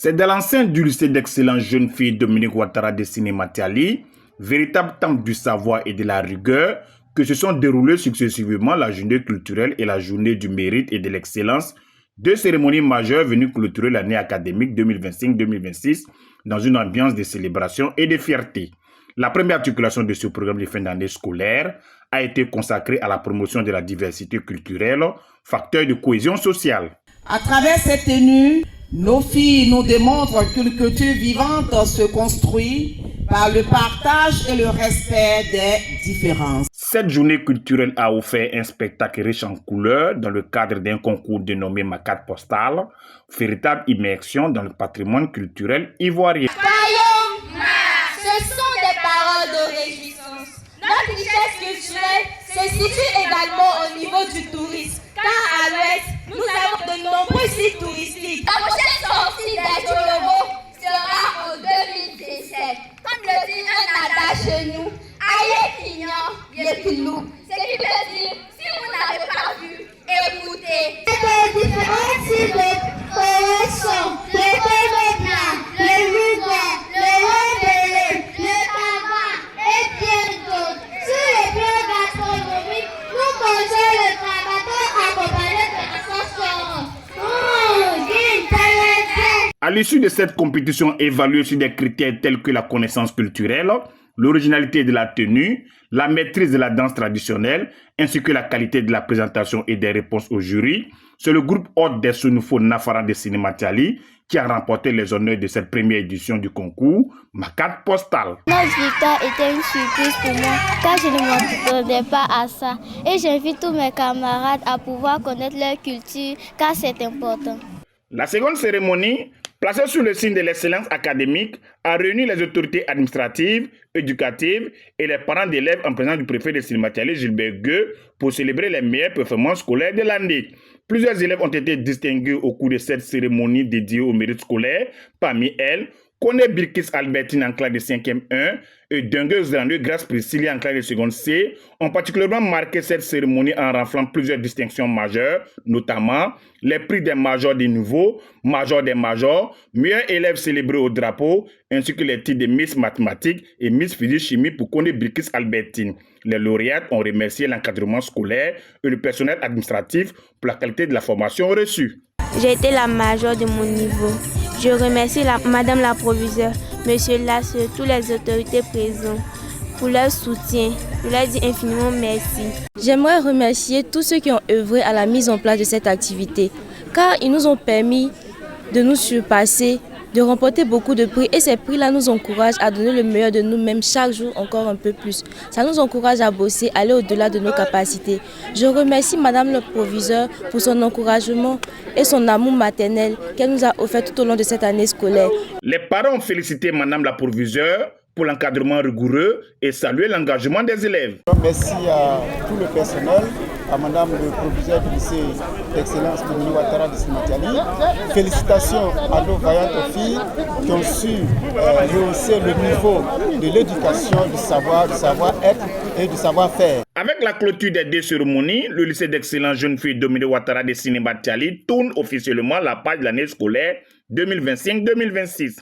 C'est dans l'enceinte du lycée d'excellence jeune fille Dominique Ouattara de Sinématiali, véritable temple du savoir et de la rigueur, que se sont déroulées successivement la journée culturelle et la journée du mérite et de l'excellence, deux cérémonies majeures venues clôturer l'année académique 2025-2026 dans une ambiance de célébration et de fierté. La première articulation de ce programme de fin d'année scolaire a été consacrée à la promotion de la diversité culturelle, facteur de cohésion sociale. À travers cette tenue, nos filles nous démontrent qu'une culture vivante se construit par le partage et le respect des différences. Cette journée culturelle a offert un spectacle riche en couleurs dans le cadre d'un concours dénommé Ma carte postale, véritable immersion dans le patrimoine culturel ivoirien. Ce sont des paroles de réjouissance. Notre richesse culturelle se situe également au niveau du tourisme, car à l'ouest, nous avons de nombreux sites touristiques. La prochaine sortie des Jolobo sera en 2017. Comme le dit un adage chez nous, aïe pignon, yepilou. Ce qui veut dire, si vous n'avez pas vu, écoutez. Les différents types de forêts sont le thé blanc, le ruban, le rebelle, le tabac et bien d'autres. Sur le plan gastronomique, nous mangeons le tabac accompagné de la sauce orange. À l'issue de cette compétition évaluée sur des critères tels que la connaissance culturelle, l'originalité de la tenue, la maîtrise de la danse traditionnelle, ainsi que la qualité de la présentation et des réponses au jury, c'est le groupe hôte des Sounufo Nafara de Sinématiali qui a remporté les honneurs de cette première édition du concours Ma carte postale. Notre victoire était une surprise pour moi car je ne m'attendais pas à ça. Et j'invite tous mes camarades à pouvoir connaître leur culture car c'est important. La seconde cérémonie, placée sous le signe de l'excellence académique, a réuni les autorités administratives, éducatives et les parents d'élèves en présence du préfet de Sinématiali, Gilbert Gueux, pour célébrer les meilleures performances scolaires de l'année. Plusieurs élèves ont été distingués au cours de cette cérémonie dédiée au mérite scolaire. Parmi elles, Koné Birkis Albertine en classe de 5e 1 et Dungueuse Zandeux Grâce Priscilla en classe de seconde C ont particulièrement marqué cette cérémonie en raflant plusieurs distinctions majeures, notamment les prix des majors des nouveaux, majors des majors, meilleurs élèves célébrés au drapeau, ainsi que les titres de Miss Mathématiques et Miss Physique-Chimie pour Koné Birkis Albertine. Les lauréates ont remercié l'encadrement scolaire et le personnel administratif pour la qualité de la formation reçue. J'ai été la majeure de mon niveau. Je remercie Madame la proviseure, Monsieur Lasse et toutes les autorités présentes pour leur soutien. Je leur dis infiniment merci. J'aimerais remercier tous ceux qui ont œuvré à la mise en place de cette activité, car ils nous ont permis de nous surpasser, de remporter beaucoup de prix et ces prix-là nous encouragent à donner le meilleur de nous-mêmes chaque jour encore un peu plus. Ça nous encourage à bosser, aller au-delà de nos capacités. Je remercie Madame le proviseur pour son encouragement et son amour maternel qu'elle nous a offert tout au long de cette année scolaire. Les parents ont félicité Madame la proviseure pour l'encadrement rigoureux et salué l'engagement des élèves. Merci à tout le personnel, à Madame le proviseur du lycée d'excellence Dominique Ouattara de Sinématiali. Félicitations à nos vaillantes filles qui ont su rehausser le niveau de l'éducation, du savoir-être et du savoir-faire. Avec la clôture des deux cérémonies, le lycée d'excellence jeune fille Dominique Ouattara de Sinématiali tourne officiellement la page de l'année scolaire 2025-2026.